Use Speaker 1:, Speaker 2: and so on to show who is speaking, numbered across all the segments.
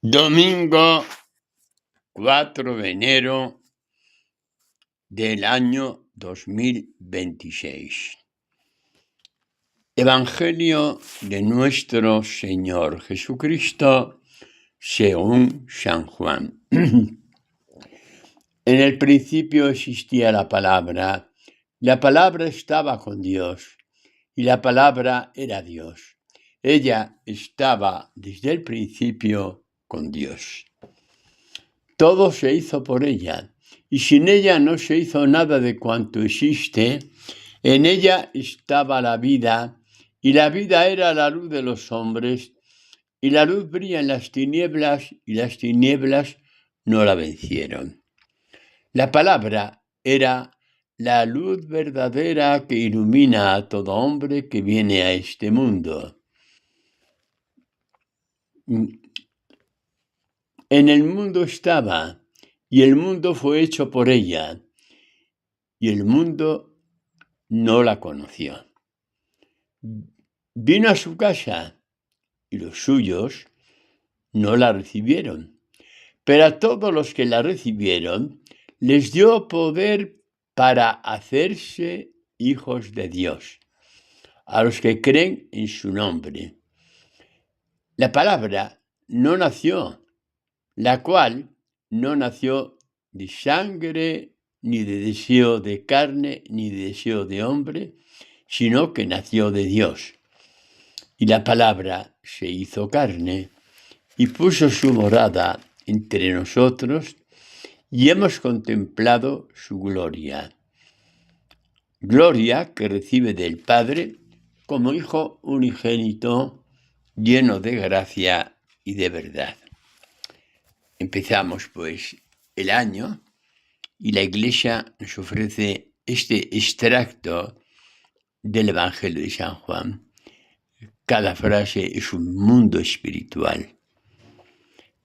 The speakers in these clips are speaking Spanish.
Speaker 1: Domingo 4 de enero del año 2026. Evangelio de nuestro Señor Jesucristo según San Juan. En el principio existía la palabra estaba con Dios y la palabra era Dios. Ella estaba desde el principio con Dios. Todo se hizo por ella, y sin ella no se hizo nada de cuanto existe. En ella estaba la vida, y la vida era la luz de los hombres, y la luz brilla en las tinieblas, y las tinieblas no la vencieron. La palabra era la luz verdadera que ilumina a todo hombre que viene a este mundo. En el mundo estaba, y el mundo fue hecho por ella, y el mundo no la conoció. Vino a su casa, y los suyos no la recibieron. Pero a todos los que la recibieron, les dio poder para hacerse hijos de Dios, a los que creen en su nombre. La palabra no nació, la cual no nació de sangre, ni de deseo de carne, ni de deseo de hombre, sino que nació de Dios. Y la palabra se hizo carne y puso su morada entre nosotros, y hemos contemplado su gloria. Gloria que recibe del Padre como Hijo unigénito, lleno de gracia y de verdad. Empezamos pues el año y la Iglesia nos ofrece este extracto del Evangelio de San Juan. Cada frase es un mundo espiritual.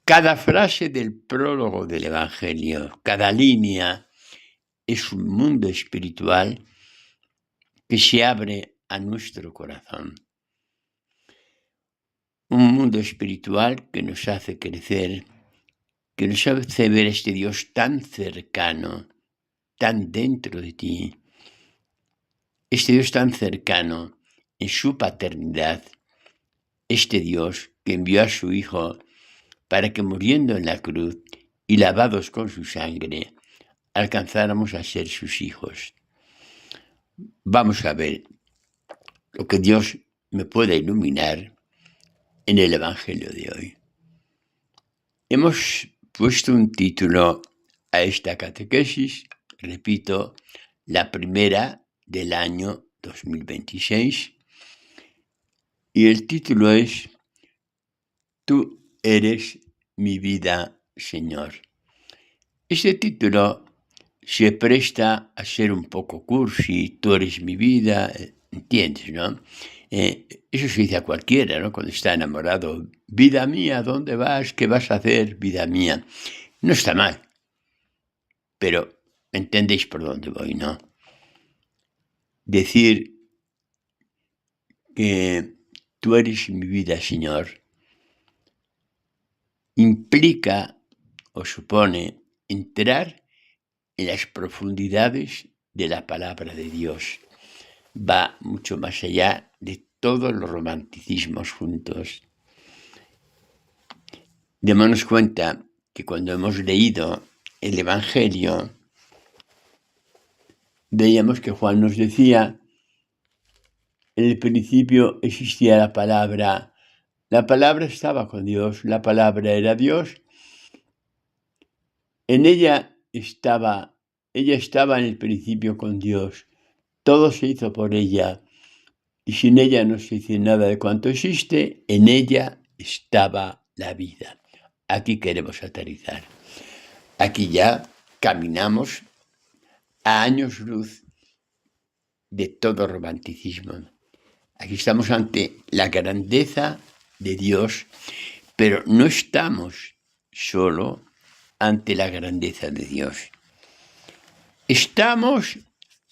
Speaker 1: Cada frase del prólogo del Evangelio, cada línea es un mundo espiritual que se abre a nuestro corazón. Un mundo espiritual que nos hace crecer, que nos hace ver a este Dios tan cercano, tan dentro de ti. Este Dios tan cercano en su paternidad, este Dios que envió a su Hijo para que muriendo en la cruz y lavados con su sangre, alcanzáramos a ser sus hijos. Vamos a ver lo que Dios me pueda iluminar en el Evangelio de hoy. Hemos puesto un título a esta catequesis, repito, la primera del año 2026, y el título es Tú eres mi vida, Señor. Este título se presta a ser un poco cursi, tú eres mi vida, ¿entiendes, no? Eso se dice a cualquiera, ¿no? Cuando está enamorado, vida mía, ¿dónde vas? ¿Qué vas a hacer, vida mía? No está mal, pero entendéis por dónde voy, ¿no? Decir que tú eres mi vida, Señor, implica o supone entrar en las profundidades de la palabra de Dios. Va mucho más allá de todos los romanticismos juntos. Démonos cuenta que cuando hemos leído el Evangelio, veíamos que Juan nos decía, en el principio existía la palabra estaba con Dios, la palabra era Dios, ella estaba en el principio con Dios, todo se hizo por ella, y sin ella no se hizo nada de cuanto existe, en ella estaba la vida. Aquí queremos aterrizar. Aquí ya caminamos a años luz de todo romanticismo. Aquí estamos ante la grandeza de Dios, pero no estamos solo ante la grandeza de Dios. Estamos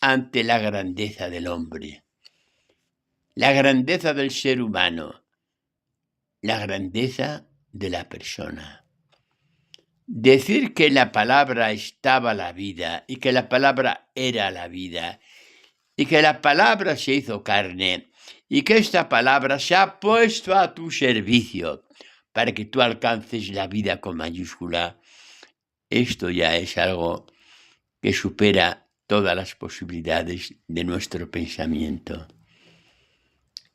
Speaker 1: ante la grandeza del hombre, la grandeza del ser humano, la grandeza de la persona. Decir que en la palabra estaba la vida y que la palabra era la vida y que la palabra se hizo carne y que esta palabra se ha puesto a tu servicio para que tú alcances la vida con mayúscula, esto ya es algo que supera todas las posibilidades de nuestro pensamiento.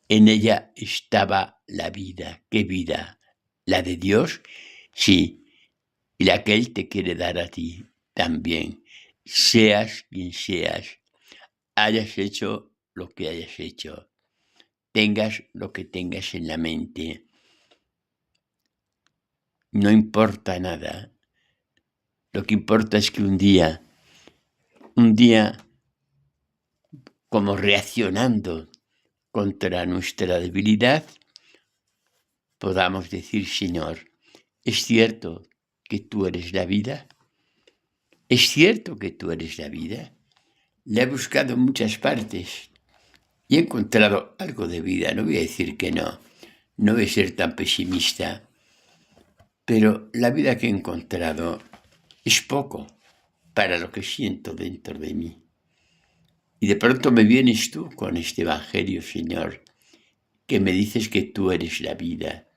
Speaker 1: En ella estaba la vida. ¿Qué vida? ¿La de Dios? Sí. Y la que Él te quiere dar a ti también. Seas quien seas, hayas hecho lo que hayas hecho, tengas lo que tengas en la mente. No importa nada. Lo que importa es que un día, como reaccionando contra nuestra debilidad, podamos decir, Señor, ¿es cierto que tú eres la vida? ¿Es cierto que tú eres la vida? La he buscado en muchas partes y he encontrado algo de vida. No voy a decir que no. No voy a ser tan pesimista. Pero la vida que he encontrado es poco para lo que siento dentro de mí. Y de pronto me vienes tú con este evangelio, Señor, que me dices que tú eres la vida.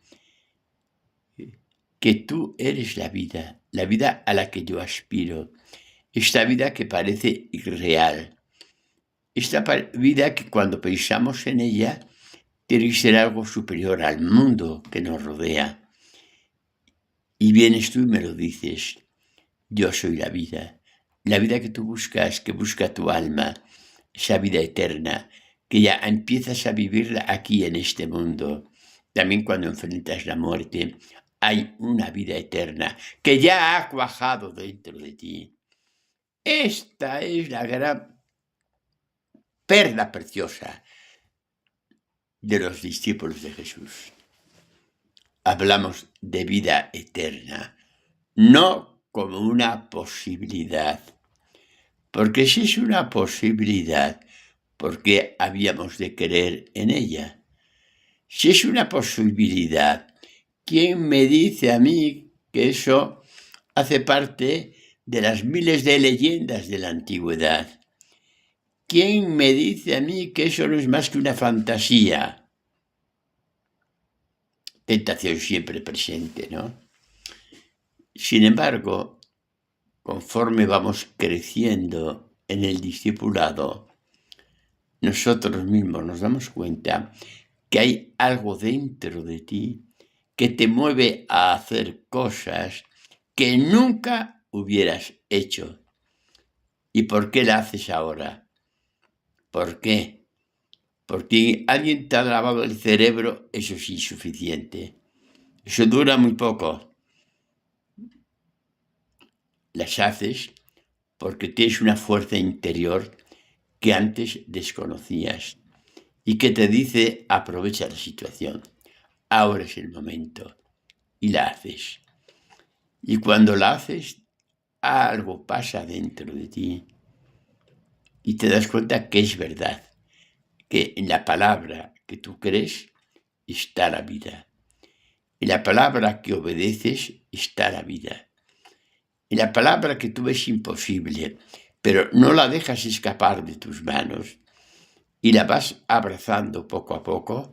Speaker 1: Que tú eres la vida a la que yo aspiro. Esta vida que parece irreal. Esta vida que cuando pensamos en ella tiene que ser algo superior al mundo que nos rodea. Y vienes tú y me lo dices. Yo soy la vida que tú buscas, que busca tu alma, esa vida eterna, que ya empiezas a vivirla aquí en este mundo. También cuando enfrentas la muerte, hay una vida eterna que ya ha cuajado dentro de ti. Esta es la gran perla preciosa de los discípulos de Jesús. Hablamos de vida eterna, no como una posibilidad. Porque si es una posibilidad, ¿por qué habíamos de creer en ella? Si es una posibilidad, ¿quién me dice a mí que eso hace parte de las miles de leyendas de la antigüedad? ¿Quién me dice a mí que eso no es más que una fantasía? Tentación siempre presente, ¿no? Sin embargo, conforme vamos creciendo en el discipulado, nosotros mismos nos damos cuenta que hay algo dentro de ti que te mueve a hacer cosas que nunca hubieras hecho. ¿Y por qué la haces ahora? ¿Por qué? Porque alguien te ha lavado el cerebro, eso es insuficiente. Eso dura muy poco. Las haces porque tienes una fuerza interior que antes desconocías y que te dice aprovecha la situación, ahora es el momento, y la haces. Y cuando la haces, algo pasa dentro de ti y te das cuenta que es verdad, que en la palabra que tú crees está la vida. En la palabra que obedeces está la vida. En la palabra que tú ves imposible, pero no la dejas escapar de tus manos y la vas abrazando poco a poco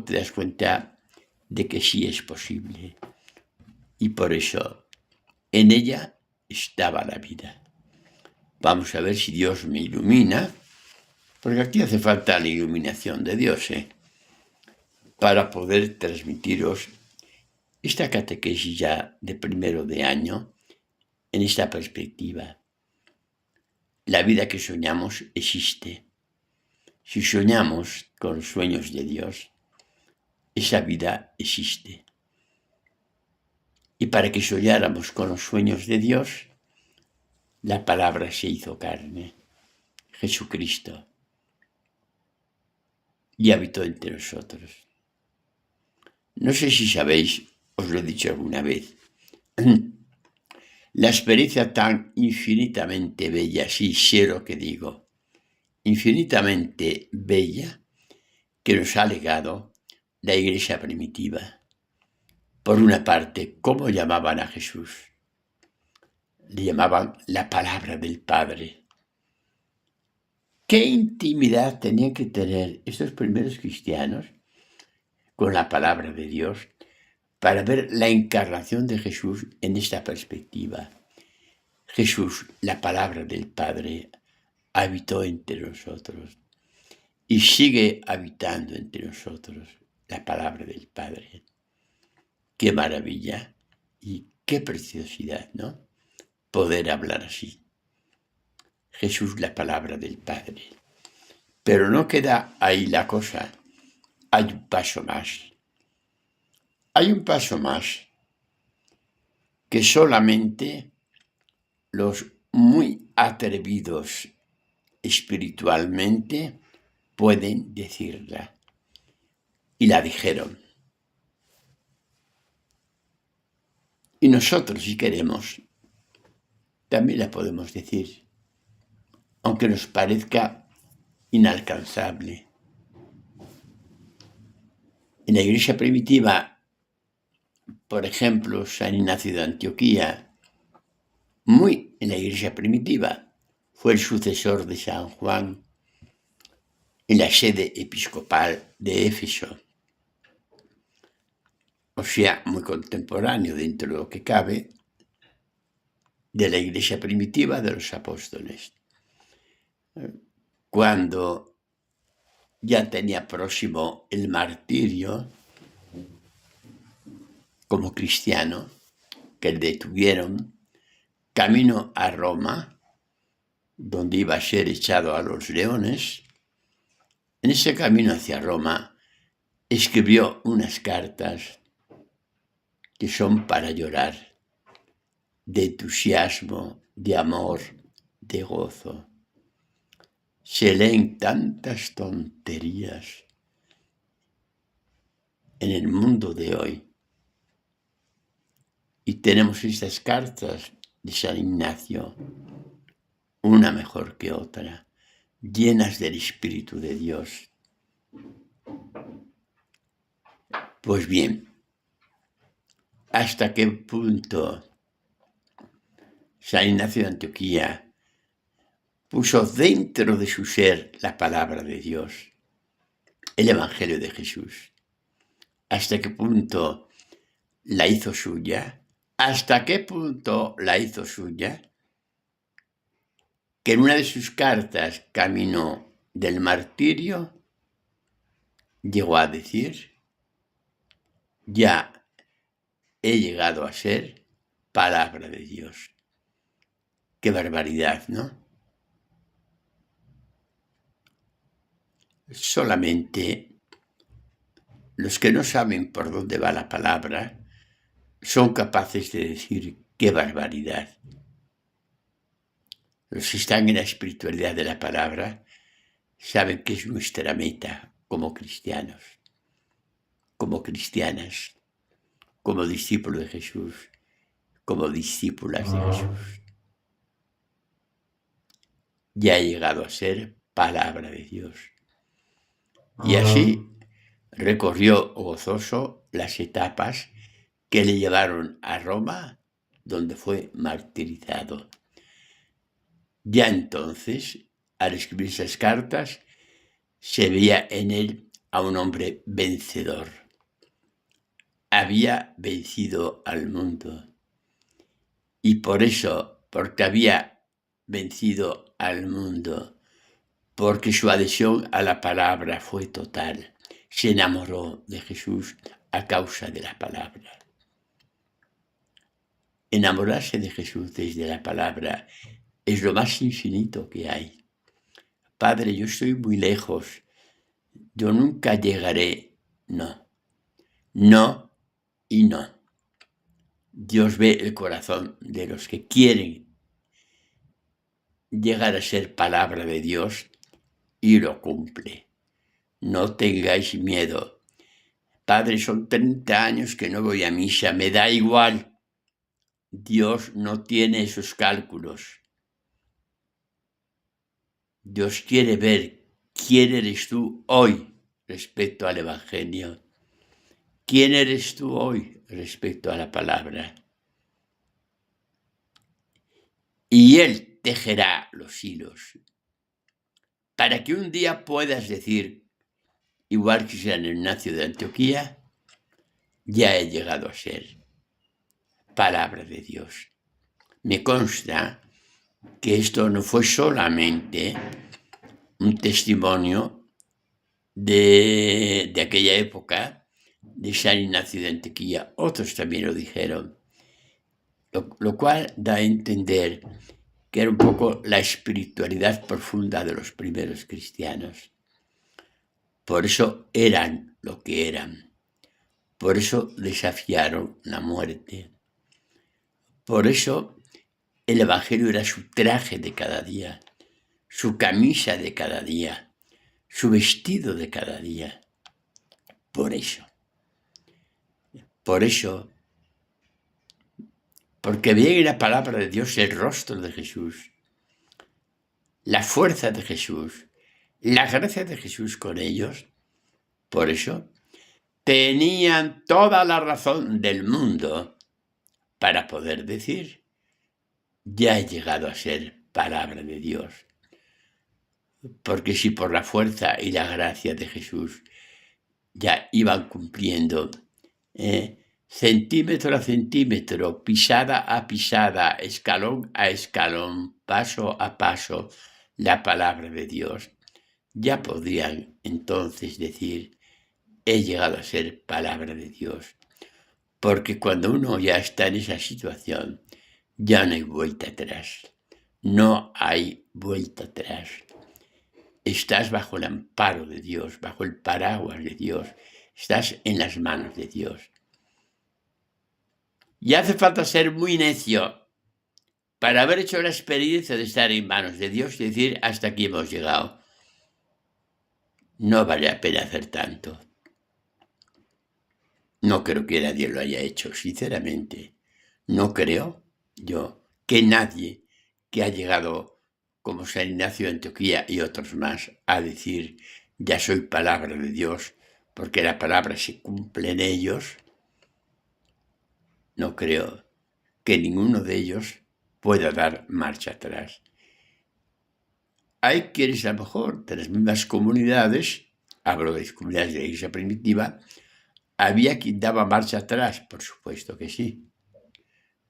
Speaker 1: te das cuenta de que sí es posible. Y por eso, en ella estaba la vida. Vamos a ver si Dios me ilumina, porque aquí hace falta la iluminación de Dios, para poder transmitiros esta catequesis ya de primero de año en esta perspectiva. La vida que soñamos existe. Si soñamos con los sueños de Dios, esa vida existe. Y para que soñáramos con los sueños de Dios, la palabra se hizo carne, Jesucristo, y habitó entre nosotros. No sé si sabéis, os lo he dicho alguna vez, la experiencia tan infinitamente bella, sí sé lo que digo, infinitamente bella, que nos ha legado la Iglesia primitiva. Por una parte, ¿cómo llamaban a Jesús? Le llamaban la palabra del Padre. ¿Qué intimidad tenían que tener estos primeros cristianos con la palabra de Dios para ver la encarnación de Jesús en esta perspectiva? Jesús, la palabra del Padre, habitó entre nosotros y sigue habitando entre nosotros la palabra del Padre. Qué maravilla y qué preciosidad, ¿no? Poder hablar así. Jesús, la palabra del Padre. Pero no queda ahí la cosa. Hay un paso más. Hay un paso más que solamente los muy atrevidos espiritualmente pueden decirla. Y la dijeron. Y nosotros, si queremos, también la podemos decir, aunque nos parezca inalcanzable. En la iglesia primitiva, por ejemplo, San Ignacio de Antioquía, muy en la iglesia primitiva, fue el sucesor de San Juan en la sede episcopal de Éfeso. O sea, muy contemporáneo dentro de lo que cabe de la iglesia primitiva de los apóstoles. Cuando ya tenía próximo el martirio como cristiano, que le detuvieron, camino a Roma, donde iba a ser echado a los leones. En ese camino hacia Roma escribió unas cartas que son para llorar, de entusiasmo, de amor, de gozo. Se leen tantas tonterías en el mundo de hoy. Y tenemos estas cartas de San Ignacio, una mejor que otra, llenas del Espíritu de Dios. Pues bien, ¿hasta qué punto San Ignacio de Antioquía puso dentro de su ser la palabra de Dios, el Evangelio de Jesús? ¿Hasta qué punto la hizo suya? ¿Hasta qué punto la hizo suya? Que en una de sus cartas, camino del martirio, llegó a decir: ya he llegado a ser palabra de Dios. Qué barbaridad, ¿no? Solamente los que no saben por dónde va la palabra son capaces de decir qué barbaridad. Los que están en la espiritualidad de la palabra saben que es nuestra meta como cristianos, como cristianas, como discípulos de Jesús, como discípulas de Jesús. Ya ha llegado a ser palabra de Dios. Y así recorrió gozoso las etapas que le llevaron a Roma, donde fue martirizado. Ya entonces, al escribir esas cartas, se veía en él a un hombre vencedor. Había vencido al mundo. Y por eso, porque había vencido al mundo, porque su adhesión a la palabra fue total, se enamoró de Jesús a causa de la palabra. Enamorarse de Jesús desde la palabra es lo más infinito que hay. Padre, yo estoy muy lejos, yo nunca llegaré. No, no y no. Dios ve el corazón de los que quieren llegar a ser palabra de Dios y lo cumple. No tengáis miedo. Padre, son 30 años que no voy a misa, me da igual. Dios no tiene esos cálculos. Dios quiere ver quién eres tú hoy respecto al Evangelio. ¿quién eres tú hoy respecto a la palabra? Y Él tejerá los hilos para que un día puedas decir, igual que San Ignacio de Antioquía, ya he llegado a ser palabra de Dios. Me consta que esto no fue solamente un testimonio de aquella época de San Ignacio de Antioquía. Otros también lo dijeron, lo cual da a entender que era un poco la espiritualidad profunda de los primeros cristianos. Por eso eran lo que eran. Por eso desafiaron la muerte. Por eso el Evangelio era su traje de cada día, su camisa de cada día, su vestido de cada día. Por eso, porque veían en la palabra de Dios el rostro de Jesús, la fuerza de Jesús, la gracia de Jesús con ellos. Por eso tenían toda la razón del mundo para poder decir, ya he llegado a ser palabra de Dios. Porque si por la fuerza y la gracia de Jesús ya iban cumpliendo centímetro a centímetro, pisada a pisada, escalón a escalón, paso a paso, la palabra de Dios, ya podrían entonces decir, he llegado a ser palabra de Dios. Porque cuando uno ya está en esa situación, ya no hay vuelta atrás. No hay vuelta atrás. Estás bajo el amparo de Dios, bajo el paraguas de Dios. Estás en las manos de Dios. Y hace falta ser muy necio para haber hecho la experiencia de estar en manos de Dios y decir, hasta aquí hemos llegado. No vale la pena hacer tanto. No creo que nadie lo haya hecho, sinceramente. No creo yo que nadie que ha llegado como San Ignacio de Antioquía y otros más a decir, ya soy palabra de Dios, porque la palabra se cumple en ellos, no creo que ninguno de ellos pueda dar marcha atrás. Hay quienes a lo mejor de las mismas comunidades, hablo de las comunidades de la Iglesia primitiva, había quien daba marcha atrás, por supuesto que sí.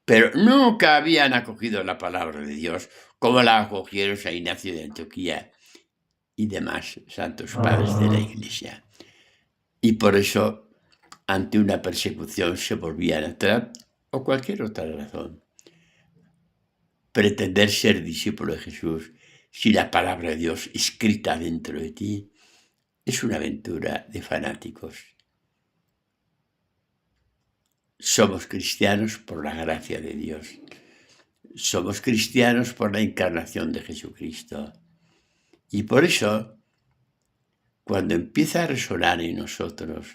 Speaker 1: Pero nunca habían acogido la palabra de Dios como la acogieron San Ignacio de Antioquía y demás santos padres de la Iglesia. Y por eso, ante una persecución, se volvían atrás, o cualquier otra razón. Pretender ser discípulo de Jesús, si la palabra de Dios escrita dentro de ti, es una aventura de fanáticos. Somos cristianos por la gracia de Dios. Somos cristianos por la encarnación de Jesucristo. Y por eso, cuando empieza a resonar en nosotros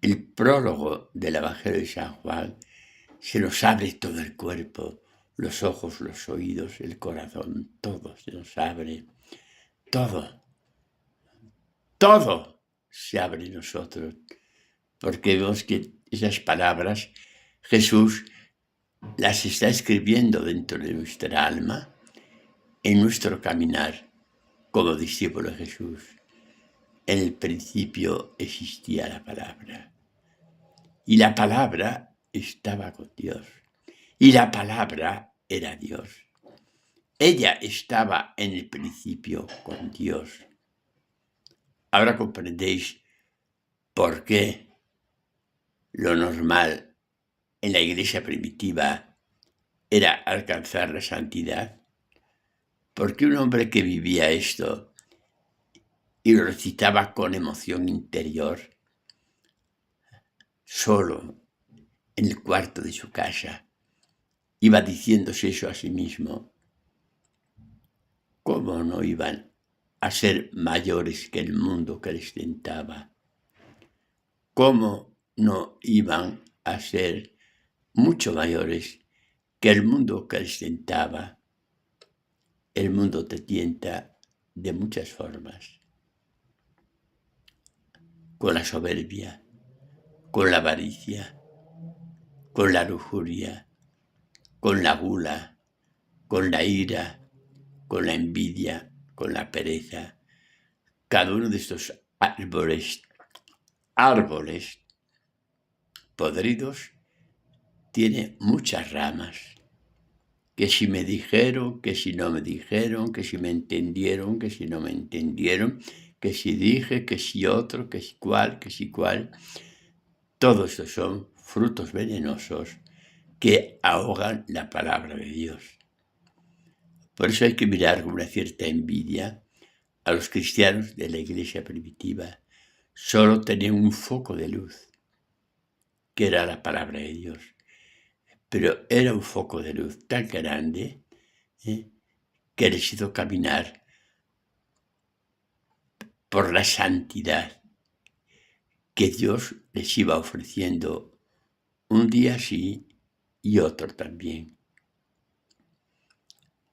Speaker 1: el prólogo del Evangelio de San Juan, se nos abre todo el cuerpo, los ojos, los oídos, el corazón, todo se nos abre. Todo se abre en nosotros, porque vemos que esas palabras Jesús las está escribiendo dentro de nuestra alma, en nuestro caminar como discípulo de Jesús. En el principio existía la palabra, y la palabra estaba con Dios, y la palabra era Dios. Ella estaba en el principio con Dios. Ahora comprendéis por qué lo normal en la iglesia primitiva era alcanzar la santidad. Porque un hombre que vivía esto y lo recitaba con emoción interior, solo en el cuarto de su casa, iba diciéndose eso a sí mismo, ¿cómo no iban a ser mayores que el mundo que les tentaba? ¿Cómo no iban a ser mucho mayores que el mundo que les tentaba? El mundo te tienta de muchas formas. Con la soberbia, con la avaricia, con la lujuria, con la gula, con la ira, con la envidia, con la pereza. Cada uno de estos árboles podridos tiene muchas ramas. Que si me dijeron, que si no me dijeron, que si me entendieron, que si no me entendieron, que si dije, que si otro, que si cual, que si cual. Todos estos son frutos venenosos que ahogan la palabra de Dios. Por eso hay que mirar con una cierta envidia a los cristianos de la iglesia primitiva. Solo tenían un foco de luz, que era la palabra de Dios. Pero era un foco de luz tan grande que les hizo caminar por la santidad que Dios les iba ofreciendo un día sí y otro también.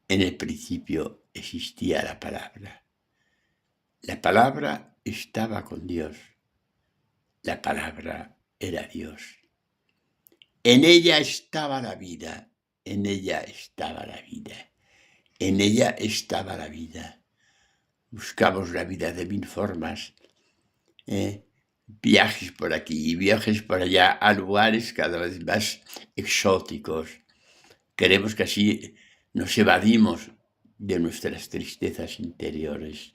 Speaker 1: En el principio existía la palabra. La palabra estaba con Dios. La palabra era Dios. En ella estaba la vida. En ella estaba la vida. En ella estaba la vida. Buscamos la vida de mil formas. Viajes por aquí y viajes por allá a lugares cada vez más exóticos. Queremos que así nos evadimos de nuestras tristezas interiores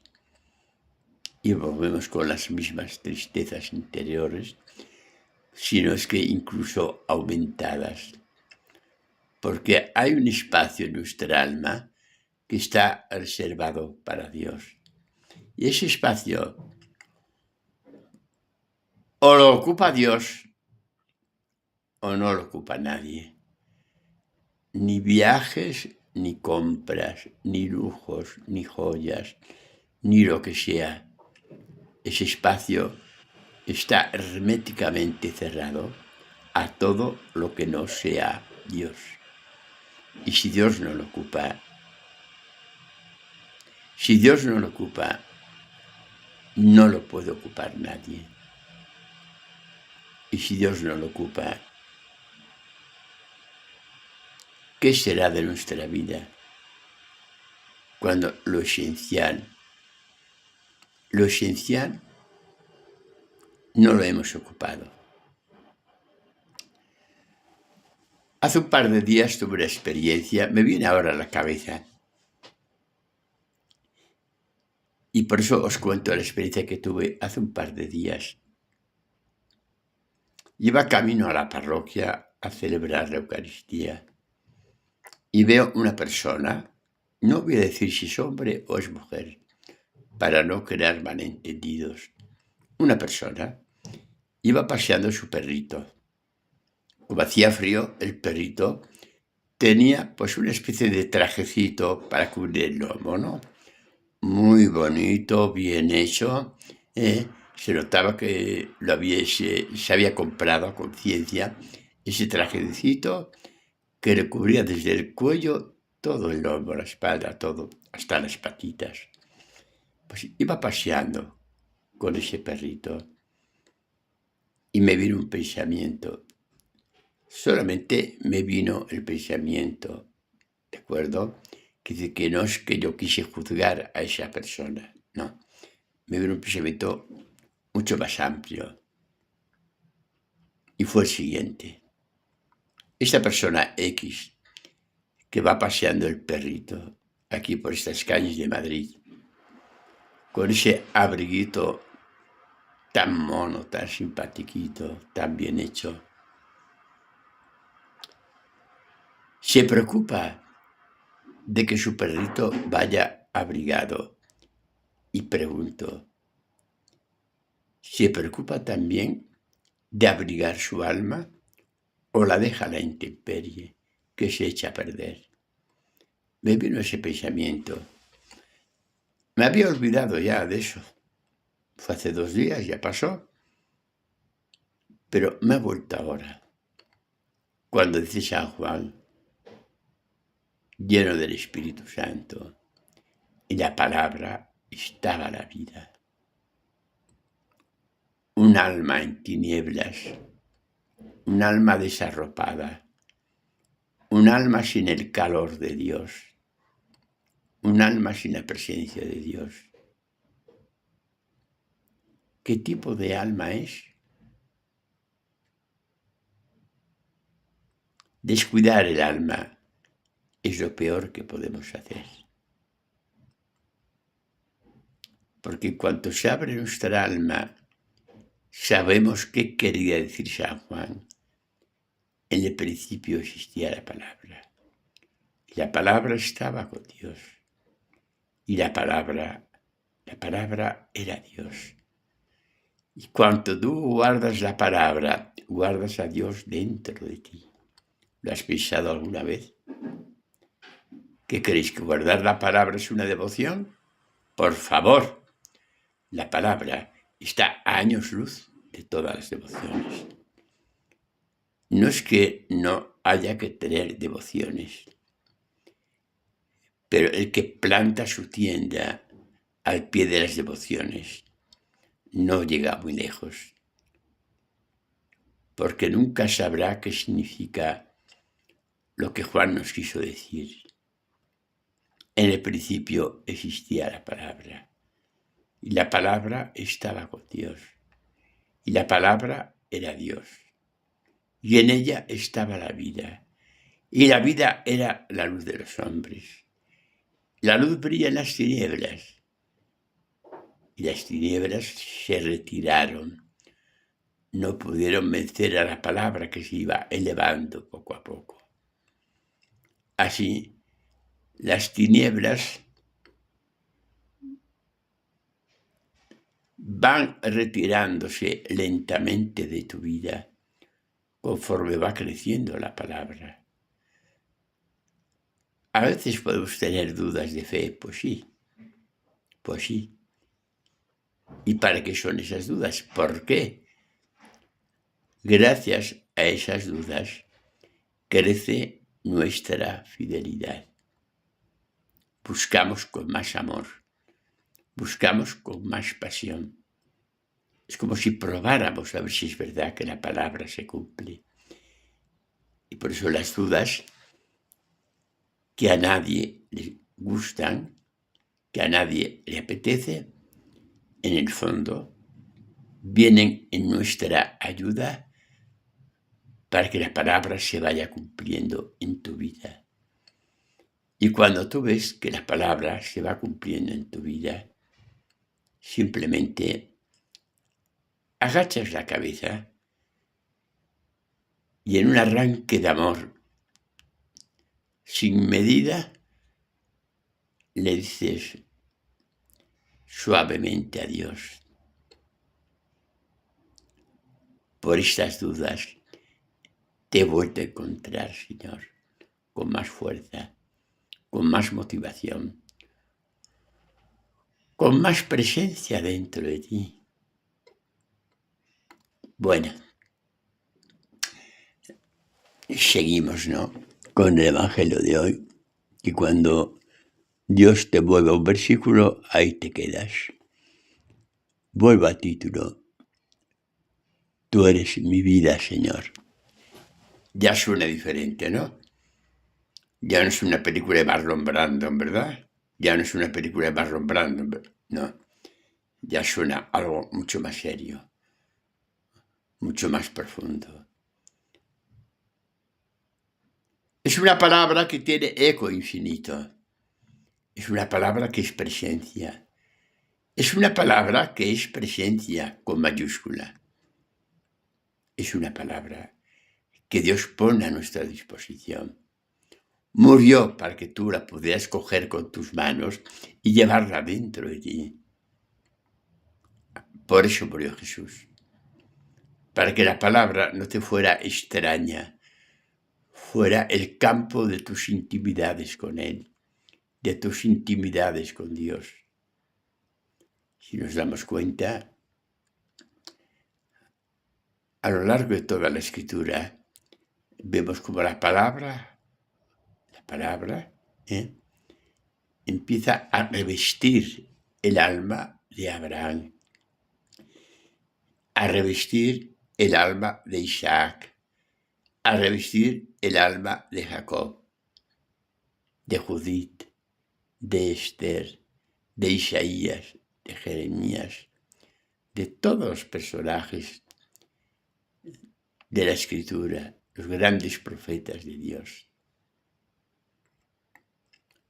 Speaker 1: y volvemos con las mismas tristezas interiores, sino es que incluso aumentadas, porque hay un espacio en nuestra alma que está reservado para Dios. Y ese espacio o lo ocupa Dios o no lo ocupa nadie. Ni viajes, ni compras, ni lujos, ni joyas, ni lo que sea. Ese espacio está herméticamente cerrado a todo lo que no sea Dios. Y si Dios no lo ocupa, no lo puede ocupar nadie. Y si Dios no lo ocupa, ¿qué será de nuestra vida cuando lo esencial no lo hemos ocupado? Hace un par de días tuve una experiencia, me viene ahora a la cabeza, y por eso os cuento la experiencia que tuve hace un par de días. Iba camino a la parroquia a celebrar la Eucaristía y veo una persona, no voy a decir si es hombre o es mujer, para no crear malentendidos. Una persona iba paseando su perrito. Como hacía frío, el perrito tenía pues una especie de trajecito para cubrir el lomo, ¿no? Muy bonito, bien hecho. Se notaba que se había comprado a conciencia ese trajecito que le cubría desde el cuello todo el lomo, la espalda, todo, hasta las patitas. Pues iba paseando con ese perrito y me vino un pensamiento. Solamente me vino el pensamiento, ¿de acuerdo? Que dice que no es que yo quise juzgar a esa persona, no. Me vino un pensamiento mucho más amplio. Y fue el siguiente. Esta persona X que va paseando el perrito aquí por estas calles de Madrid, con ese abriguito tan mono, tan simpatiquito, tan bien hecho, se preocupa de que su perrito vaya abrigado. Y pregunto, ¿se preocupa también de abrigar su alma o la deja a la intemperie que se echa a perder? Me vino ese pensamiento. Me había olvidado ya de eso. Fue hace 2 días, ya pasó. Pero me ha vuelto ahora. Cuando dice San Juan, lleno del Espíritu Santo, en la palabra estaba la vida. Un alma en tinieblas un alma desarropada, un alma sin el calor de Dios, un alma sin la presencia de Dios. ¿Qué tipo de alma es? Descuidar el alma es lo peor que podemos hacer. Porque en cuanto se abre nuestra alma, sabemos qué quería decir San Juan. En el principio existía la palabra. Y la palabra estaba con Dios. Y la palabra era Dios. Y cuando tú guardas la palabra, guardas a Dios dentro de ti. ¿Lo has pensado alguna vez? ¿Qué creéis? ¿Que guardar la palabra es una devoción? Por favor, la palabra está a años luz de todas las devociones. No es que no haya que tener devociones, pero el que planta su tienda al pie de las devociones no llega muy lejos, porque nunca sabrá qué significa lo que Juan nos quiso decir. En el principio existía la palabra, y la palabra estaba con Dios, y la palabra era Dios, y en ella estaba la vida, y la vida era la luz de los hombres. La luz brilla en las tinieblas, y las tinieblas se retiraron. No pudieron vencer a la palabra que se iba elevando poco a poco. Así, las tinieblas van retirándose lentamente de tu vida conforme va creciendo la palabra. A veces podemos tener dudas de fe, pues sí. ¿Y para qué son esas dudas? ¿Por qué? Gracias a esas dudas crece nuestra fidelidad. Buscamos con más amor, buscamos con más pasión. Es como si probáramos a ver si es verdad que la palabra se cumple. Y por eso las dudas que a nadie le gustan, que a nadie le apetece, en el fondo vienen en nuestra ayuda para que la palabra se vaya cumpliendo en tu vida. Y cuando tú ves que la palabra se va cumpliendo en tu vida, simplemente agachas la cabeza y en un arranque de amor sin medida le dices suavemente a Dios: por estas dudas te he vuelto a encontrar, Señor, con más fuerza, con más motivación, con más presencia dentro de ti. Bueno, seguimos, ¿no?, con el Evangelio de hoy, y cuando Dios te vuelve a un versículo, ahí te quedas. Vuelvo al título: tú eres mi vida, Señor. Ya suena diferente, ¿no? Ya no es una película de Marlon Brando, ¿verdad? Ya no es una película de Marlon Brando, no. Ya suena algo mucho más serio, mucho más profundo. Es una palabra que tiene eco infinito. Es una palabra que es presencia. Es una palabra que es presencia con mayúscula. Es una palabra que Dios pone a nuestra disposición. Murió para que tú la pudieras coger con tus manos y llevarla dentro de ti. Por eso murió Jesús. Para que la palabra no te fuera extraña, fuera el campo de tus intimidades con Él, de tus intimidades con Dios. Si nos damos cuenta, a lo largo de toda la Escritura, vemos como la palabra empieza a revestir el alma de Abraham, a revestir el alma de Isaac, a revestir el alma de Jacob, de Judith, de Esther, de Isaías, de Jeremías, de todos los personajes de la Escritura, los grandes profetas de Dios,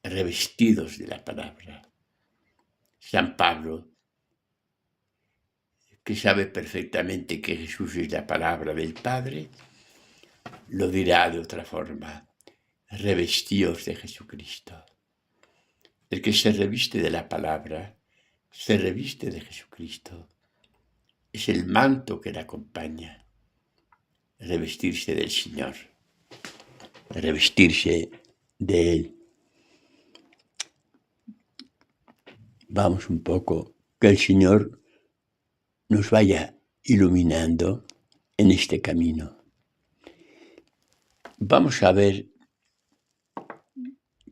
Speaker 1: revestidos de la palabra. San Pablo, que sabe perfectamente que Jesús es la palabra del Padre, lo dirá de otra forma: revestíos de Jesucristo. El que se reviste de la palabra, se reviste de Jesucristo. Es el manto que le acompaña. Revestirse del Señor, revestirse de Él. Vamos un poco, que el Señor nos vaya iluminando en este camino. Vamos a ver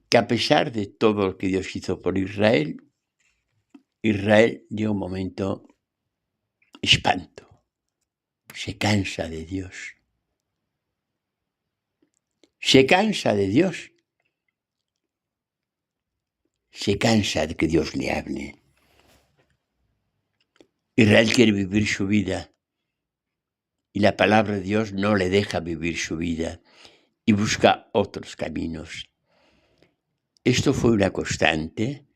Speaker 1: que a pesar de todo lo que Dios hizo por Israel, Israel llega un momento espanto, se cansa de Dios. Se cansa de Dios. Se cansa de que Dios le hable. Israel quiere vivir su vida y la palabra de Dios no le deja vivir su vida y busca otros caminos. Esto fue una constante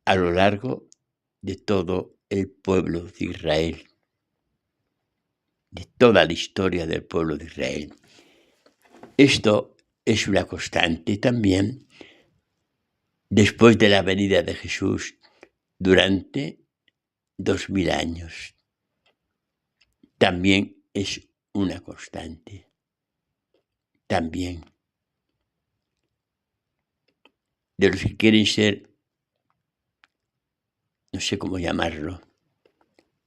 Speaker 1: a lo largo de todo el pueblo de Israel, de toda la historia del pueblo de Israel. Esto es una constante también después de la venida de Jesús durante 2000 años. También es una constante. También de los que quieren ser, no sé cómo llamarlo,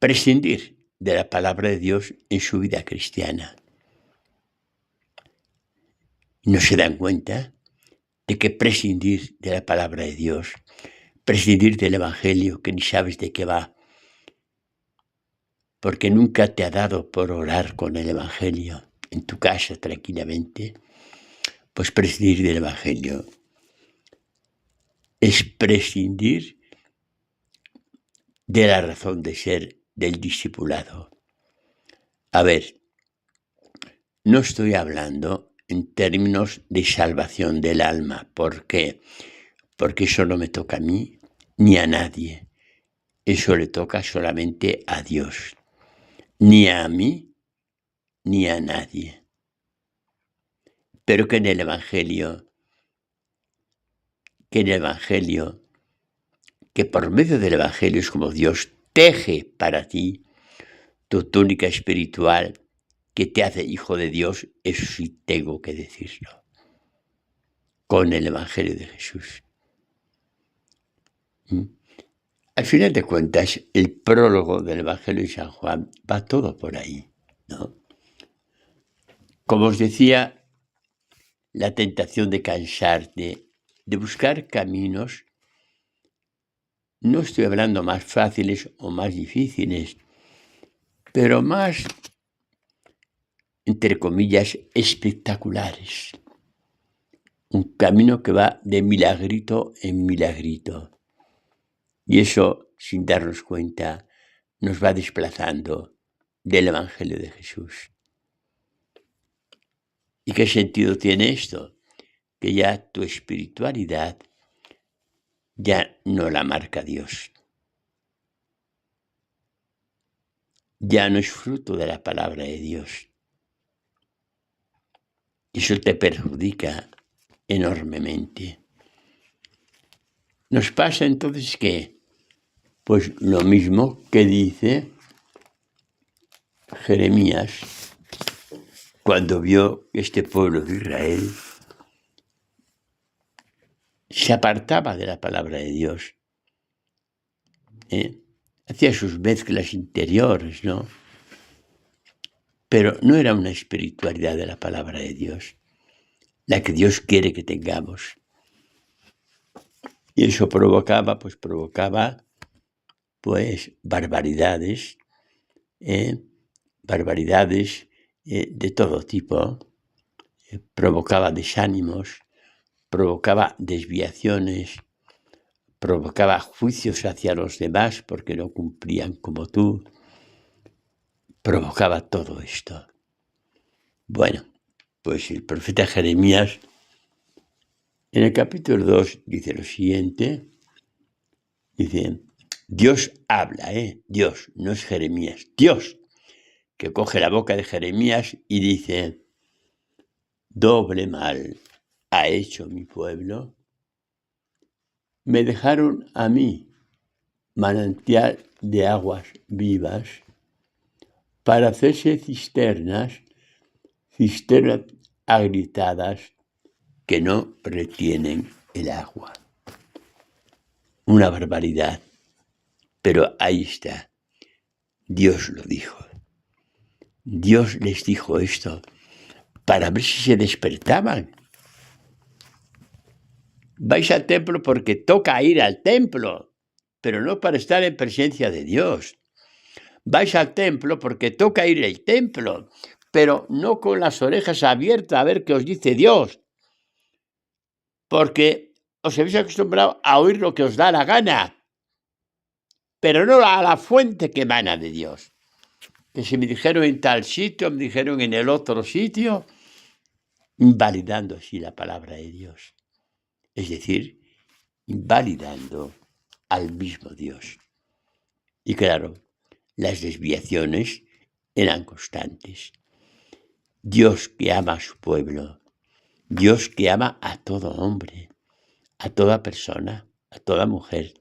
Speaker 1: prescindir de la palabra de Dios en su vida cristiana. No se dan cuenta de que prescindir de la palabra de Dios, prescindir del Evangelio, que ni sabes de qué va, porque nunca te ha dado por orar con el Evangelio en tu casa tranquilamente, pues prescindir del Evangelio es prescindir de la razón de ser del discipulado. A ver, no estoy hablando en términos de salvación del alma. ¿Por qué? Porque eso no me toca a mí ni a nadie. Eso le toca solamente a Dios. Ni a mí ni a nadie. Pero que en el Evangelio, que por medio del Evangelio es como Dios teje para ti tu túnica espiritual que te hace hijo de Dios, eso sí tengo que decirlo, con el Evangelio de Jesús. Al final de cuentas, el prólogo del Evangelio de San Juan va todo por ahí, ¿no? Como os decía, la tentación de cansarte, de buscar caminos, no estoy hablando más fáciles o más difíciles, pero más, entre comillas, espectaculares. Un camino que va de milagrito en milagrito. Y eso, sin darnos cuenta, nos va desplazando del Evangelio de Jesús. ¿Y qué sentido tiene esto? Que ya tu espiritualidad ya no la marca Dios. Ya no es fruto de la palabra de Dios. Y eso te perjudica enormemente. Nos pasa entonces que, pues lo mismo que dice Jeremías cuando vio que este pueblo de Israel se apartaba de la palabra de Dios, hacía sus mezclas interiores, ¿no? Pero no era una espiritualidad de la palabra de Dios, la que Dios quiere que tengamos. Y eso provocaba barbaridades, de todo tipo, provocaba desánimos, provocaba desviaciones, provocaba juicios hacia los demás porque no cumplían como tú, provocaba todo esto. Bueno, pues el profeta Jeremías en el capítulo 2 dice lo siguiente, dice, Dios habla, Dios, no es Jeremías, Dios, que coge la boca de Jeremías y dice, doble mal ha hecho mi pueblo, me dejaron a mí manantial de aguas vivas para hacerse cisternas agrietadas que no retienen el agua. Una barbaridad, pero ahí está. Dios lo dijo. Dios les dijo esto para ver si se despertaban. Vais al templo porque toca ir al templo, pero no para estar en presencia de Dios. Vais al templo porque toca ir al templo, pero no con las orejas abiertas a ver qué os dice Dios. Porque os habéis acostumbrado a oír lo que os da la gana, pero no a la fuente que emana de Dios. Que si me dijeron en tal sitio, me dijeron en el otro sitio, invalidando así la palabra de Dios. Es decir, invalidando al mismo Dios. Y claro, las desviaciones eran constantes. Dios que ama a su pueblo, Dios que ama a todo hombre, a toda persona, a toda mujer,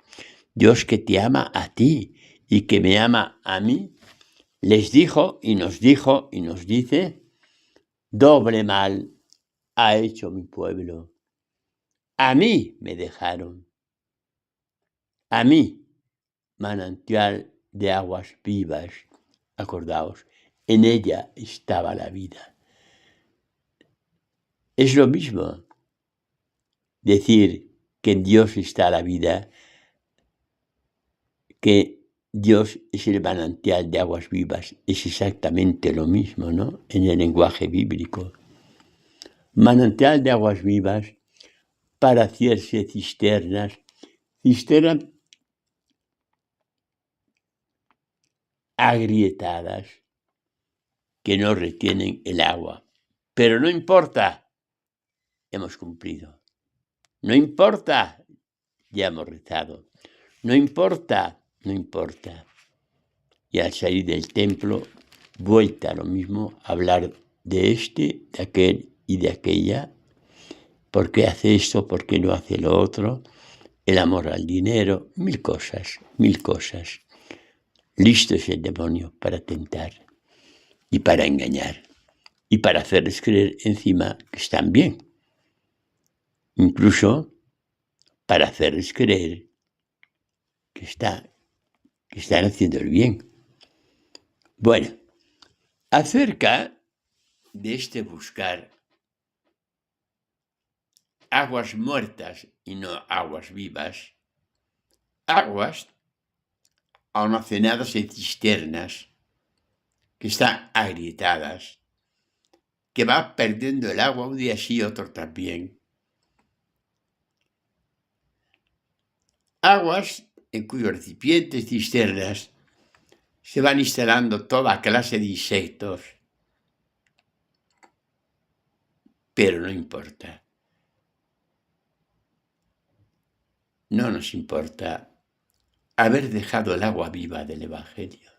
Speaker 1: Dios que te ama a ti y que me ama a mí, les dijo y nos dice, doble mal ha hecho mi pueblo. A mí me dejaron, a mí, manantial de aguas vivas, acordaos, en ella estaba la vida. Es lo mismo decir que en Dios está la vida, que Dios es el manantial de aguas vivas. Es exactamente lo mismo, ¿no? En el lenguaje bíblico. Manantial de aguas vivas para hacerse cisternas agrietadas que no retienen el agua. Pero no importa, hemos cumplido. No importa, ya hemos rezado. No importa. Y al salir del templo, vuelta a lo mismo, hablar de este, de aquel y de aquella. ¿Por qué hace esto? ¿Por qué no hace lo otro? El amor al dinero, mil cosas. Listo es el demonio para tentar y para engañar y para hacerles creer encima que están bien. Incluso para hacerles creer que están haciendo el bien. Bueno, acerca de este buscar aguas muertas y no aguas vivas, aguas almacenadas en cisternas que están agrietadas, que va perdiendo el agua un día sí, otro también. Aguas en cuyos recipientes cisternas se van instalando toda clase de insectos, pero no importa. No nos importa haber dejado el agua viva del Evangelio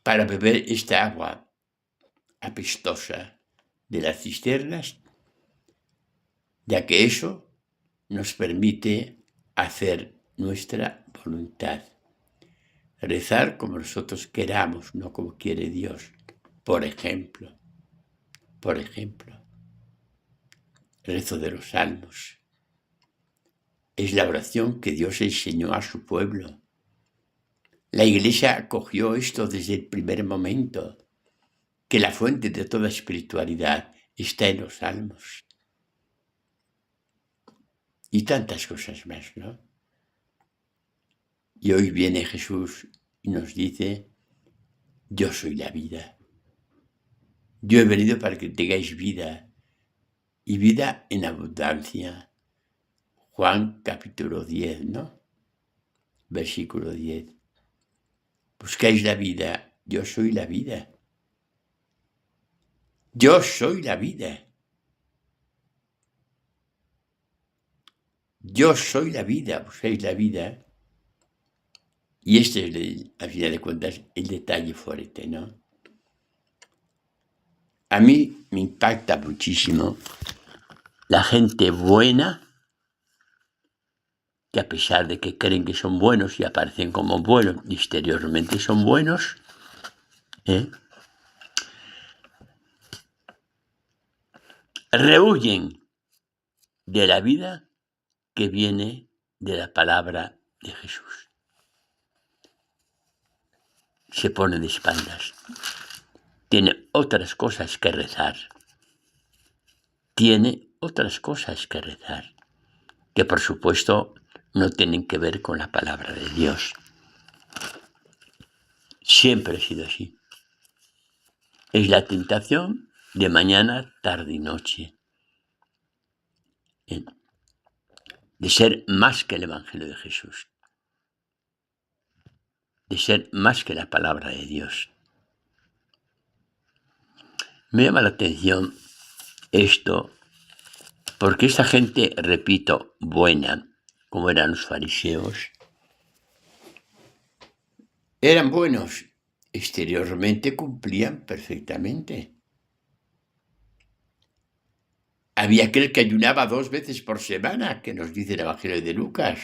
Speaker 1: para beber esta agua apestosa de las cisternas, ya que eso nos permite hacer nuestra voluntad, rezar como nosotros queramos, no como quiere Dios. Por ejemplo, rezo de los salmos. Es la oración que Dios enseñó a su pueblo. La Iglesia acogió esto desde el primer momento, que la fuente de toda espiritualidad está en los salmos. Y tantas cosas más, ¿no? Y hoy viene Jesús y nos dice, yo soy la vida. Yo he venido para que tengáis vida, y vida en abundancia. Juan capítulo 10, ¿no? Versículo 10. Buscáis la vida, yo soy la vida. Yo soy la vida. Yo soy la vida, buscáis la vida. Y este es, al final de cuentas, el detalle fuerte, ¿no? A mí me impacta muchísimo la gente buena, que a pesar de que creen que son buenos y aparecen como buenos, exteriormente son buenos, rehuyen de la vida que viene de la palabra de Jesús. Se pone de espaldas. Tiene otras cosas que rezar. Tiene otras cosas que rezar, que por supuesto no tienen que ver con la palabra de Dios. Siempre ha sido así. Es la tentación de mañana, tarde y noche, de ser más que el Evangelio de Jesús, de ser más que la palabra de Dios. Me llama la atención esto, porque esta gente, repito, buena, como eran los fariseos, eran buenos, exteriormente cumplían perfectamente. Había aquel que ayunaba 2 veces por semana, que nos dice el Evangelio de Lucas.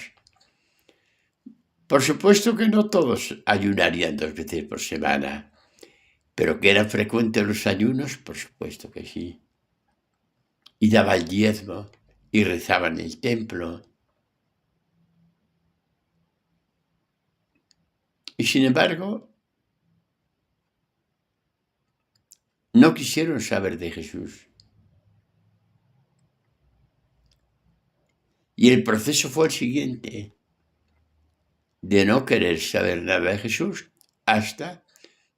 Speaker 1: Por supuesto que no todos ayunarían 2 veces por semana, pero que eran frecuentes los ayunos, por supuesto que sí. Y daba el diezmo, y rezaba en el templo. Y sin embargo, no quisieron saber de Jesús. Y el proceso fue el siguiente, de no querer saber nada de Jesús, hasta,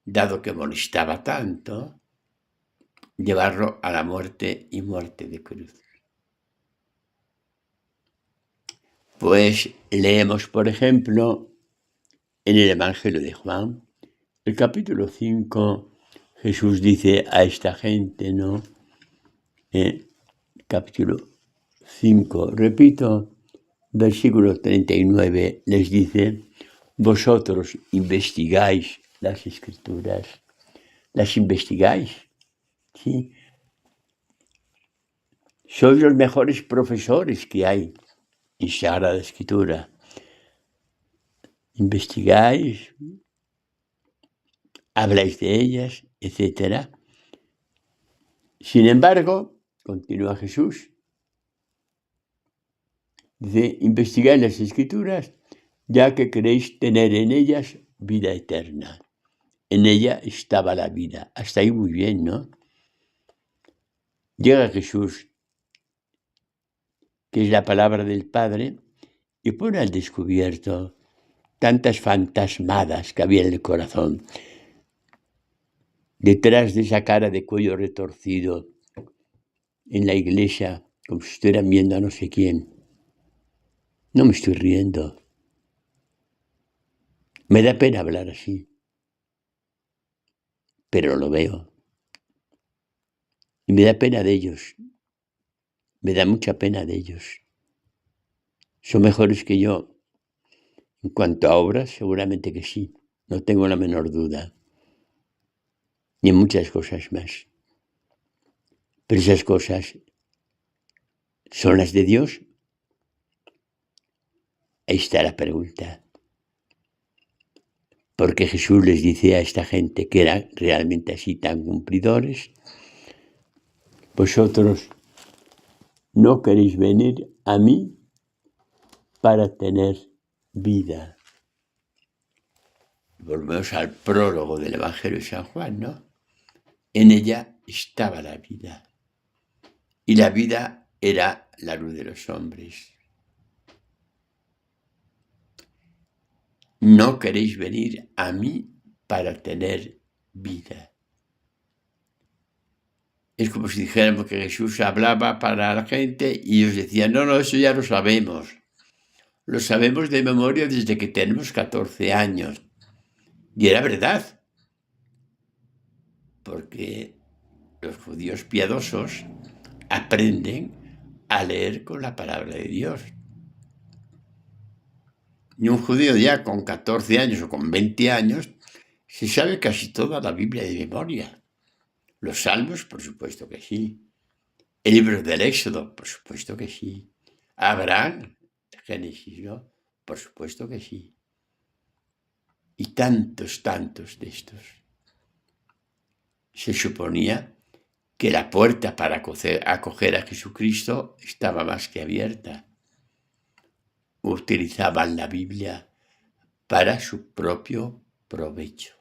Speaker 1: dado que molestaba tanto, llevarlo a la muerte y muerte de cruz. Pues leemos, por ejemplo, en el Evangelio de Juan, el capítulo 5, Jesús dice a esta gente, ¿no? Capítulo 5, repito, versículo 39, les dice, vosotros investigáis las Escrituras, las investigáis, ¿sí? Sois los mejores profesores que hay en Sagrada Escritura. Investigáis, habláis de ellas, etc. Sin embargo, continúa Jesús, dice, investigáis las Escrituras, ya que queréis tener en ellas vida eterna. En ella estaba la vida. Hasta ahí muy bien, ¿no? Llega Jesús, que es la palabra del Padre, y pone al descubierto tantas fantasmadas que había en el corazón. Detrás de esa cara de cuello retorcido en la iglesia, como si estuvieran viendo a no sé quién. No me estoy riendo. Me da pena hablar así, pero lo veo. Y me da pena de ellos. Me da mucha pena de ellos. ¿Son mejores que yo? En cuanto a obras, seguramente que sí. No tengo la menor duda. Y en muchas cosas más. Pero esas cosas son las de Dios. Ahí está la pregunta. Porque Jesús les dice a esta gente que eran realmente así tan cumplidores, vosotros no queréis venir a mí para tener vida. Volvemos al prólogo del Evangelio de San Juan, ¿no? En ella estaba la vida. Y la vida era la luz de los hombres. No queréis venir a mí para tener vida. Es como si dijéramos que Jesús hablaba para la gente y ellos decían, no, eso ya lo sabemos. Lo sabemos de memoria desde que tenemos 14 años. Y era verdad, porque los judíos piadosos aprenden a leer con la palabra de Dios. Y un judío ya con 14 años o con 20 años se sabe casi toda la Biblia de memoria. Los Salmos, por supuesto que sí. El libro del Éxodo, por supuesto que sí. Abraham, Génesis, ¿no? Por supuesto que sí. Y tantos de estos. Se suponía que la puerta para acoger a Jesucristo estaba más que abierta. Utilizaban la Biblia para su propio provecho,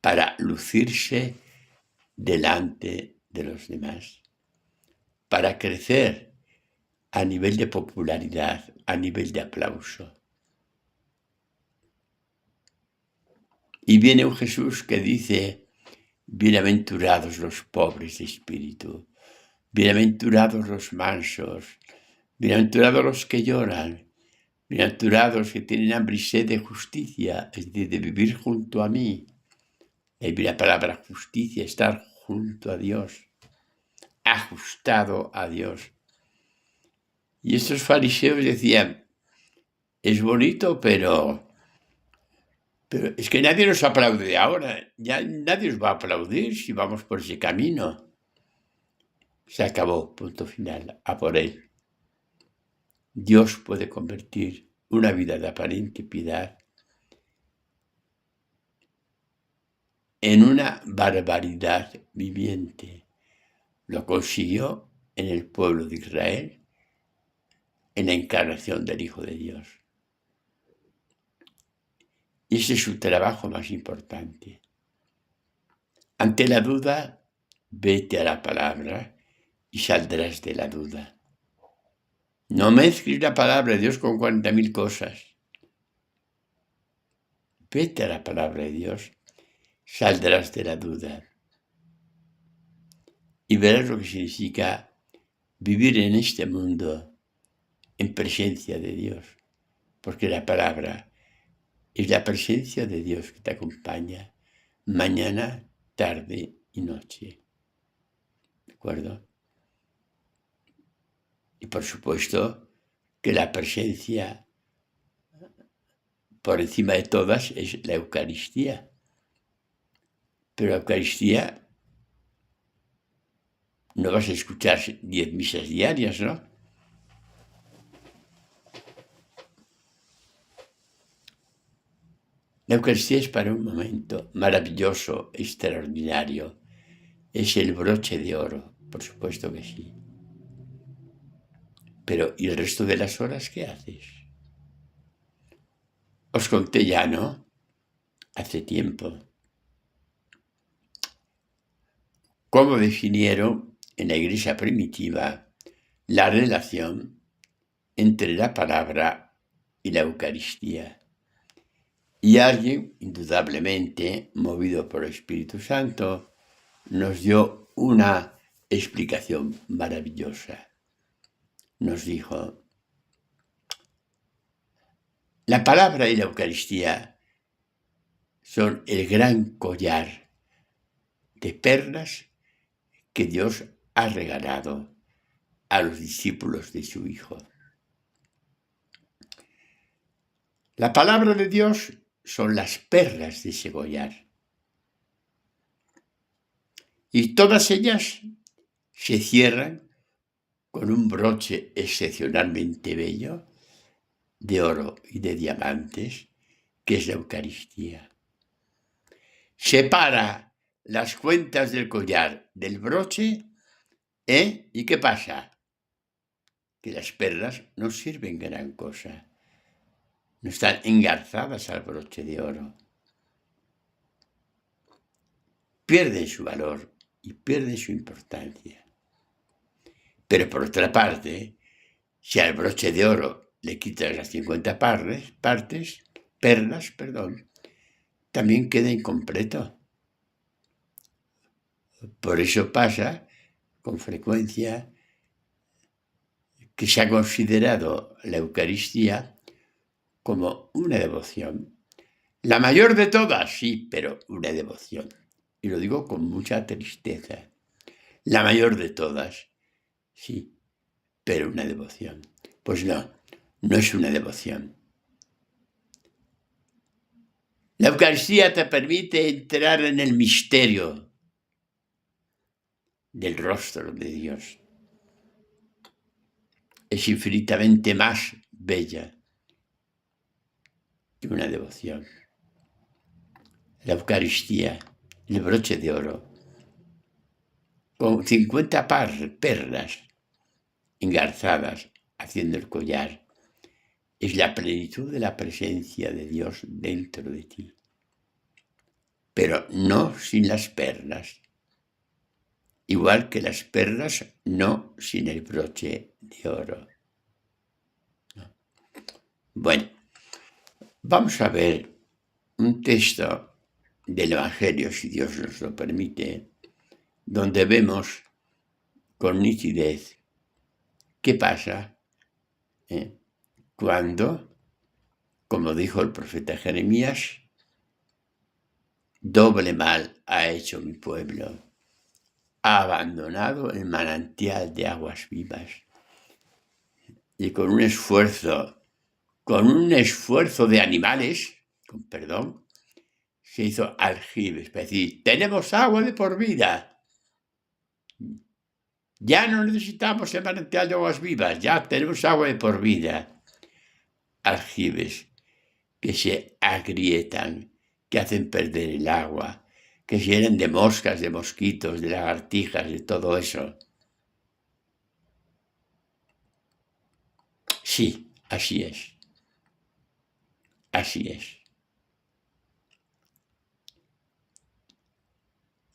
Speaker 1: para lucirse delante de los demás, para crecer a nivel de popularidad, a nivel de aplauso. Y viene un Jesús que dice, bienaventurados los pobres de espíritu, bienaventurados los mansos, bienaventurados los que lloran, bienaventurados que tienen hambre y sed de justicia, es decir, de vivir junto a mí. Y la palabra justicia, estar junto a Dios, ajustado a Dios. Y estos fariseos decían, es bonito, pero es que nadie nos aplaude ahora, ya nadie os va a aplaudir si vamos por ese camino. Se acabó, punto final, a por él. Dios puede convertir una vida de aparente piedad en una barbaridad viviente. Lo consiguió en el pueblo de Israel, en la encarnación del Hijo de Dios. Y ese es su trabajo más importante. Ante la duda, vete a la palabra y saldrás de la duda. No mezcles la palabra de Dios con 40.000 cosas. Vete a la palabra de Dios, saldrás de la duda. Y verás lo que significa vivir en este mundo en presencia de Dios. Porque la palabra es la presencia de Dios que te acompaña mañana, tarde y noche. ¿De acuerdo? Y por supuesto que la presencia por encima de todas es la Eucaristía. Pero la Eucaristía no vas a escuchar 10 misas diarias, ¿no? La Eucaristía es para un momento maravilloso, extraordinario. Es el broche de oro, por supuesto que sí. Pero ¿y el resto de las horas qué haces? Os conté ya, ¿no? Hace tiempo. ¿Cómo definieron en la iglesia primitiva la relación entre la palabra y la Eucaristía? Y alguien, indudablemente, movido por el Espíritu Santo, nos dio una explicación maravillosa. Nos dijo, la palabra y la Eucaristía son el gran collar de perlas que Dios ha regalado a los discípulos de su Hijo. La palabra de Dios son las perlas de ese collar. Y todas ellas se cierran con un broche excepcionalmente bello de oro y de diamantes, que es la Eucaristía. Separa las cuentas del collar del broche, ¿y qué pasa? Que las perlas no sirven gran cosa. No están engarzadas al broche de oro. Pierden su valor y pierden su importancia. Pero por otra parte, si al broche de oro le quitas las 50 perlas, también queda incompleto. Por eso pasa con frecuencia que se ha considerado la Eucaristía como una devoción. La mayor de todas, sí, pero una devoción. Y lo digo con mucha tristeza. La mayor de todas, sí, pero una devoción. Pues no, no es una devoción. La Eucaristía te permite entrar en el misterio del rostro de Dios. Es infinitamente más bella que una devoción. La Eucaristía, el broche de oro, con 50 perlas engarzadas haciendo el collar, es la plenitud de la presencia de Dios dentro de ti. Pero no sin las perlas. Igual que las perlas, no sin el broche de oro. No. Bueno, vamos a ver un texto del Evangelio, si Dios nos lo permite, donde vemos con nitidez qué pasa cuando, como dijo el profeta Jeremías, doble mal ha hecho mi pueblo. Ha abandonado el manantial de aguas vivas y con un esfuerzo de animales, con perdón, se hizo aljibes, es decir, tenemos agua de por vida. Ya no necesitamos el manantial de aguas vivas, ya tenemos agua de por vida. Aljibes que se agrietan, que hacen perder el agua, que se llenan de moscas, de mosquitos, de lagartijas, de todo eso. Sí, así es. Así es.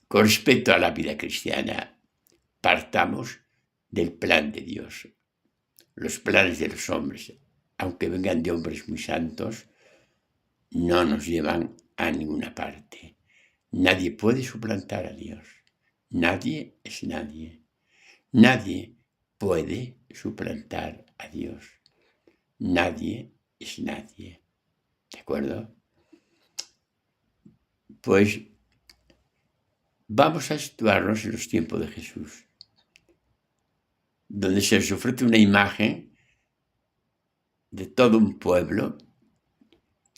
Speaker 1: Con respecto a la vida cristiana, partamos del plan de Dios. Los planes de los hombres, aunque vengan de hombres muy santos, no nos llevan a ninguna parte. Nadie puede suplantar a Dios. Nadie es nadie. Nadie puede suplantar a Dios. Nadie es nadie. ¿De acuerdo? Pues vamos a situarnos en los tiempos de Jesús, donde se nos ofrece una imagen de todo un pueblo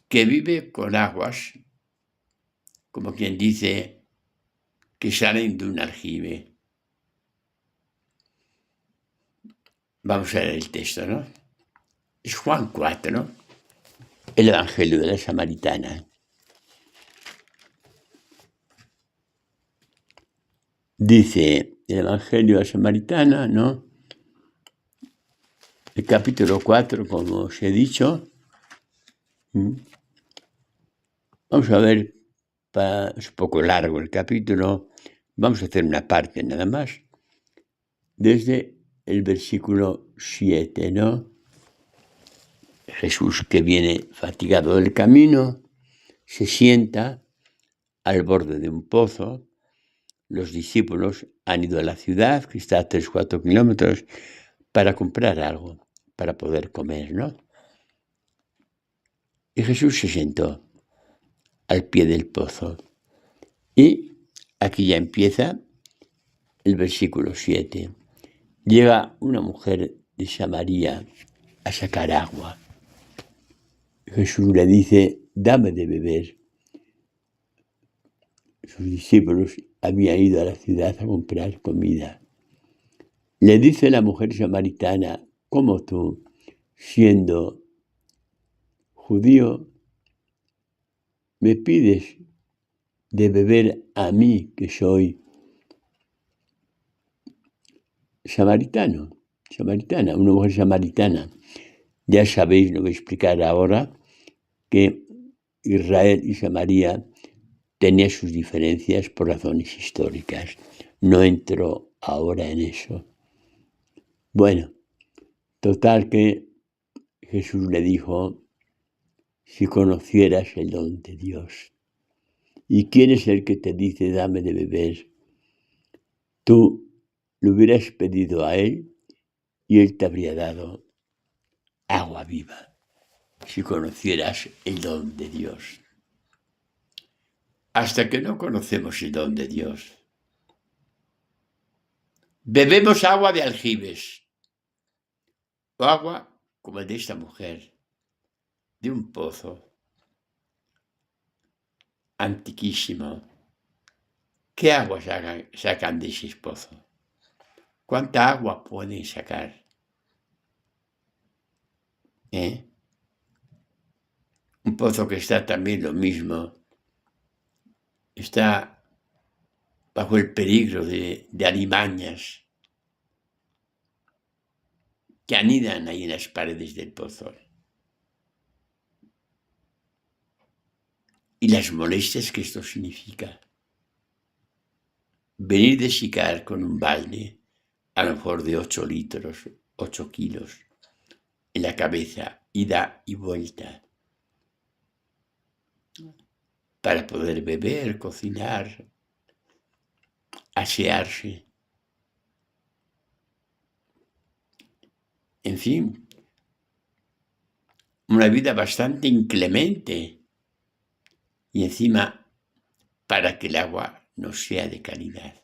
Speaker 1: que vive con aguas, como quien dice, que salen de un aljibe. Vamos a ver el texto, ¿no? Es Juan 4, el Evangelio de la Samaritana. Dice el Evangelio de la Samaritana, ¿no? El capítulo 4, como os he dicho. Vamos a ver, es un poco largo el capítulo, vamos a hacer una parte nada más, desde el versículo 7, ¿no? Jesús, que viene fatigado del camino, se sienta al borde de un pozo. Los discípulos han ido a la ciudad, que está a 3-4 kilómetros, para comprar algo, para poder comer, ¿no? Y Jesús se sentó al pie del pozo. Y aquí ya empieza el versículo 7. Llega una mujer de Samaria a sacar agua. Jesús le dice, dame de beber. Sus discípulos habían ido a la ciudad a comprar comida. Le dice la mujer samaritana, ¿cómo tú, siendo judío, me pides de beber a mí, que soy samaritana, una mujer samaritana? Ya sabéis, lo voy a explicar ahora, que Israel y Samaria tenían sus diferencias por razones históricas. No entro ahora en eso. Bueno, total que Jesús le dijo, si conocieras el don de Dios, ¿y quién es el que te dice, dame de beber? Tú le hubieras pedido a Él y Él te habría dado agua viva, si conocieras el don de Dios. Hasta que no conocemos el don de Dios, bebemos agua de aljibes, o agua como el de esta mujer, de un pozo antiquísimo. ¿Qué agua sacan de ese pozo? ¿Cuánta agua pueden sacar? Un pozo que está también lo mismo, está bajo el peligro de alimañas que anidan ahí en las paredes del pozo. Y las molestias que esto significa. Venir de Sicar con un balde, a lo mejor de 8 litros, 8 kilos, en la cabeza, ida y vuelta, para poder beber, cocinar, asearse. En fin, una vida bastante inclemente. Y encima, para que el agua no sea de calidad.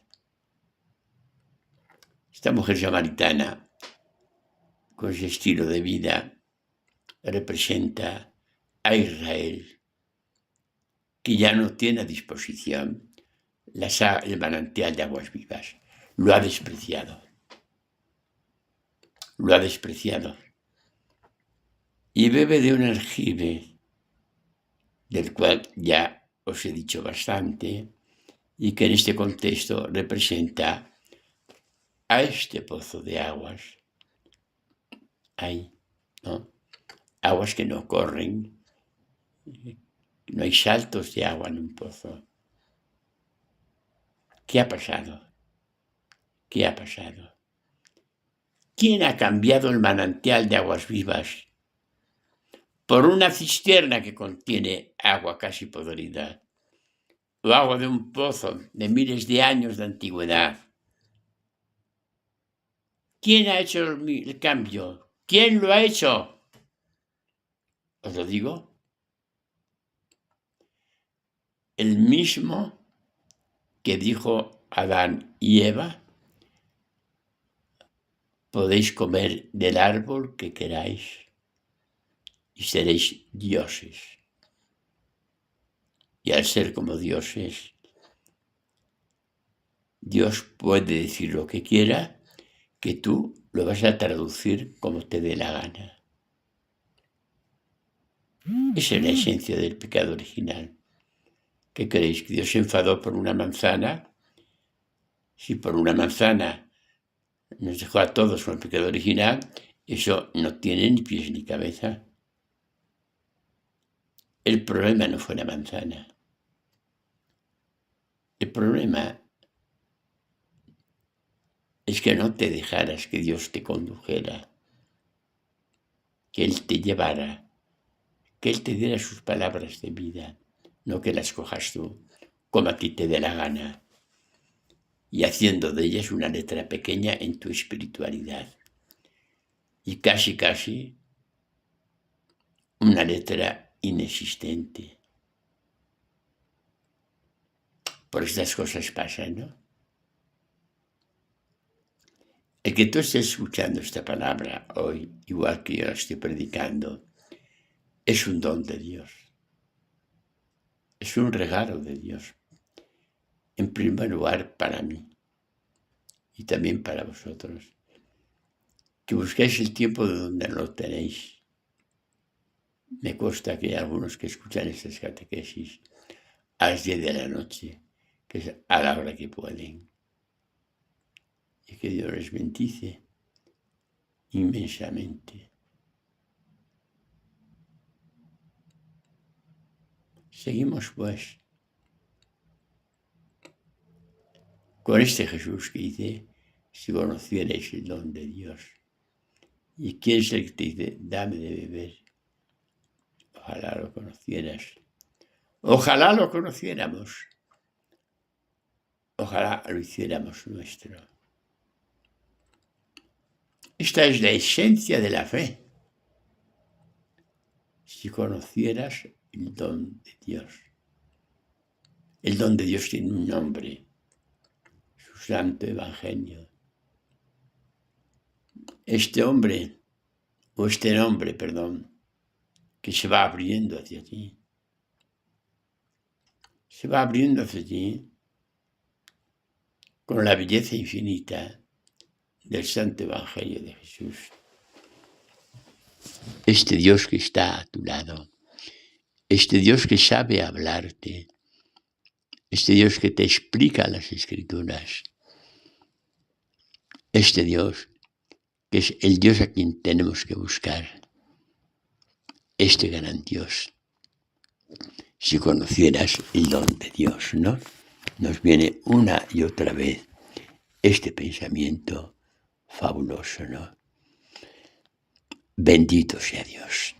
Speaker 1: Esta mujer samaritana, con ese estilo de vida, representa a Israel, que ya no tiene a disposición el manantial de aguas vivas. Lo ha despreciado. Lo ha despreciado. Y bebe de un aljibe, del cual ya os he dicho bastante, y que en este contexto representa a este pozo de aguas. Hay, ¿no? Aguas que no corren, no hay saltos de agua en un pozo. ¿Qué ha pasado? ¿Qué ha pasado? ¿Quién ha cambiado el manantial de aguas vivas por una cisterna que contiene agua casi podrida, o agua de un pozo de miles de años de antigüedad? ¿Quién ha hecho el cambio? ¿Quién lo ha hecho? Os lo digo. El mismo que dijo Adán y Eva: podéis comer del árbol que queráis y seréis dioses. Y al ser como dioses, Dios puede decir lo que quiera, que tú lo vas a traducir como te dé la gana. Esa es la esencia del pecado original. ¿Qué creéis? ¿Que Dios se enfadó por una manzana? Si por una manzana nos dejó a todos con el pecado original, eso no tiene ni pies ni cabeza. El problema no fue la manzana. El problema es que no te dejaras que Dios te condujera, que Él te llevara, que Él te diera sus palabras de vida, no que las cojas tú, como a ti te dé la gana, y haciendo de ellas una letra pequeña en tu espiritualidad, y casi una letra inexistente. Por estas cosas pasan, ¿no? El que tú estés escuchando esta palabra hoy, igual que yo la estoy predicando, es un don de Dios. Es un regalo de Dios. En primer lugar, para mí y también para vosotros, que busquéis el tiempo de donde no lo tenéis. Me consta que hay algunos que escuchan estas catequesis a las 10 de la noche, que es a la hora que pueden. Y que Dios les bendice inmensamente. Seguimos pues con este Jesús que dice: si conocierais el don de Dios. ¿Y quién es el que te dice: dame de beber? Ojalá lo conocieras. Ojalá lo conociéramos. Ojalá lo hiciéramos nuestro. Esta es la esencia de la fe. Si conocieras el don de Dios. El don de Dios tiene un nombre, su santo evangelio. Este nombre, que se va abriendo hacia ti. Se va abriendo hacia ti con la belleza infinita del santo evangelio de Jesús. Este Dios que está a tu lado, este Dios que sabe hablarte, este Dios que te explica las Escrituras, este Dios que es el Dios a quien tenemos que buscar, este gran Dios. Si conocieras el don de Dios, ¿no? Nos viene una y otra vez este pensamiento fabuloso, ¿no? Bendito sea Dios.